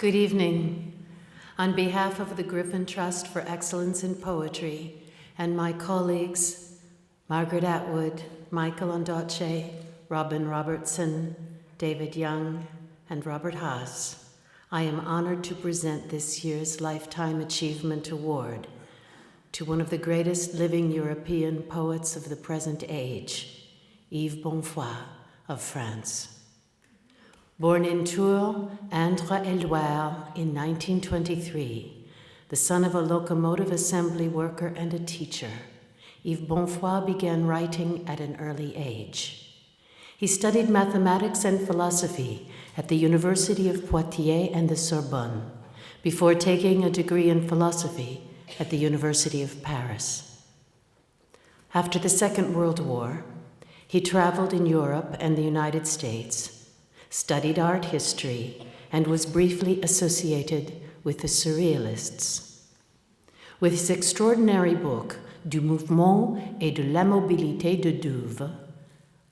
Good evening. On behalf of the Griffin Trust for Excellence in Poetry and my colleagues, Margaret Atwood, Michael Ondaatje, Robin Robertson, David Young, and Robert Haas, I am honored to present this year's Lifetime Achievement Award to one of the greatest living European poets of the present age, Yves Bonnefoy of France. Born in Tours, Indre-et-Loire in 1923, the son of a locomotive assembly worker and a teacher, Yves Bonnefoy began writing at an early age. He studied mathematics and philosophy at the University of Poitiers and the Sorbonne, before taking a degree in philosophy at the University of Paris. After the Second World War, he traveled in Europe and the United States, studied art history, and was briefly associated with the Surrealists. With his extraordinary book, Du mouvement et de l'immobilité de Douve,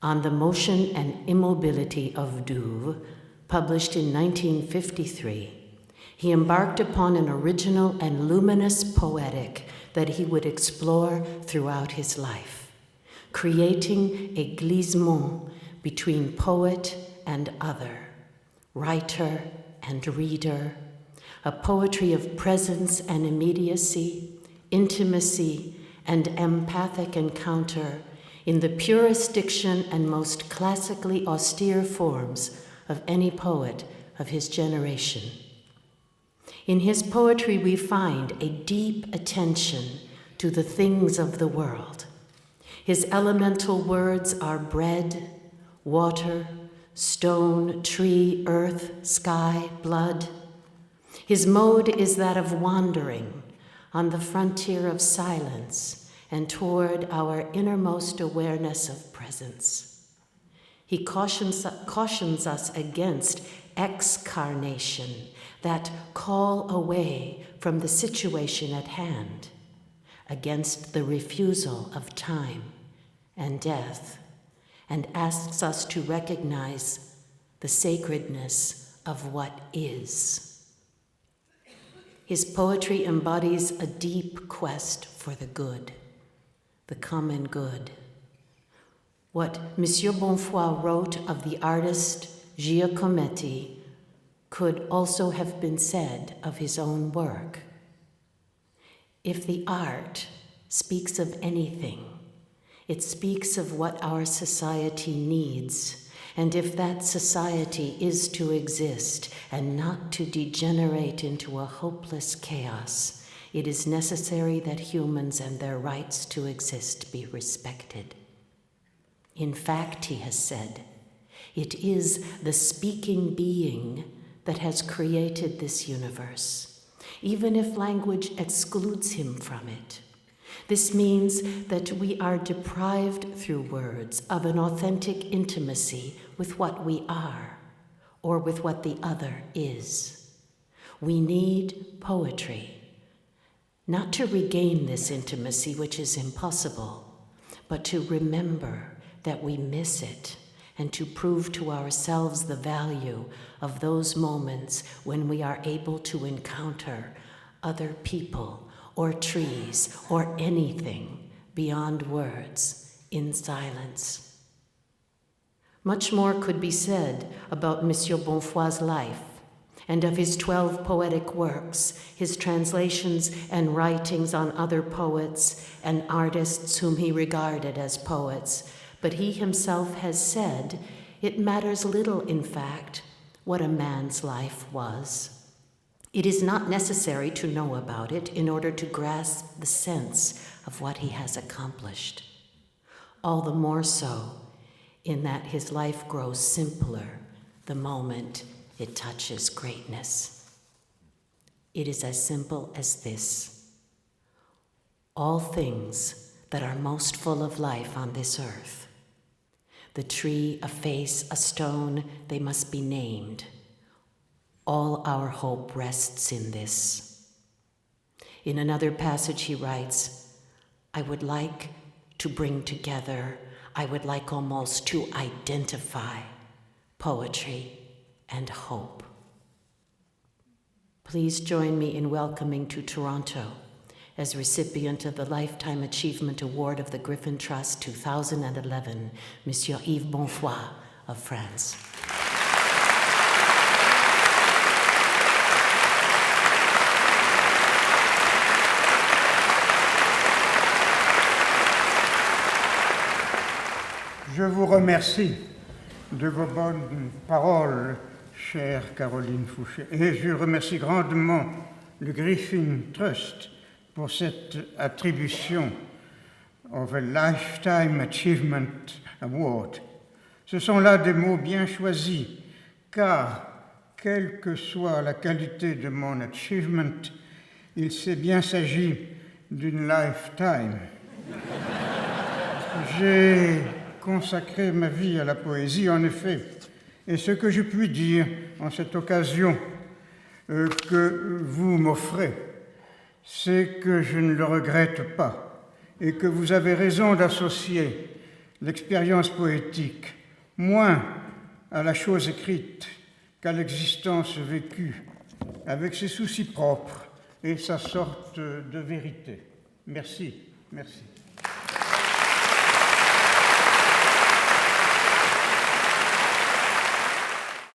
On the Motion and Immobility of Douve, published in 1953, he embarked upon an original and luminous poetic that he would explore throughout his life, creating a glissement between poet and other, writer and reader, a poetry of presence and immediacy, intimacy, and empathic encounter in the purest diction and most classically austere forms of any poet of his generation. In his poetry, we find a deep attention to the things of the world. His elemental words are bread, water, stone, tree, earth, sky, blood. His mode is that of wandering on the frontier of silence and toward our innermost awareness of presence. He cautions us against excarnation, that call away from the situation at hand, against the refusal of time and death, and asks us to recognize the sacredness of what is. His poetry embodies a deep quest for the good, the common good. What Monsieur Bonnefoy wrote of the artist Giacometti could also have been said of his own work. If the art speaks of anything, it speaks of what our society needs, and if that society is to exist and not to degenerate into a hopeless chaos, it is necessary that humans and their rights to exist be respected. In fact, he has said, it is the speaking being that has created this universe, even if language excludes him from it. This means that we are deprived through words of an authentic intimacy with what we are, or with what the other is. We need poetry, not to regain this intimacy, which is impossible, but to remember that we miss it, and to prove to ourselves the value of those moments when we are able to encounter other people or trees, or anything beyond words, in silence. Much more could be said about Monsieur Bonnefoy's life, and of his 12 poetic works, his translations and writings on other poets and artists whom he regarded as poets, but he himself has said, it matters little, in fact, what a man's life was. It is not necessary to know about it in order to grasp the sense of what he has accomplished. All the more so in that his life grows simpler the moment it touches greatness. It is as simple as this. All things that are most full of life on this earth, the tree, a face, a stone, they must be named. All our hope rests in this. In another passage he writes, I would like to bring together, I would like almost to identify poetry and hope. Please join me in welcoming to Toronto, as recipient of the Lifetime Achievement Award of the Griffin Trust 2011, Monsieur Yves Bonnefoy of France. Je vous remercie de vos bonnes paroles, chère Carolyn Forché, et je remercie grandement le Griffin Trust pour cette attribution of a Lifetime Achievement Award. Ce sont là des mots bien choisis, car, quelle que soit la qualité de mon achievement, il s'est bien s'agit d'une lifetime. J'ai consacré ma vie à la poésie, en effet, et ce que je puis dire en cette occasion que vous m'offrez, c'est que je ne le regrette pas et que vous avez raison d'associer l'expérience poétique moins à la chose écrite qu'à l'existence vécue, avec ses soucis propres et sa sorte de vérité. Merci, merci.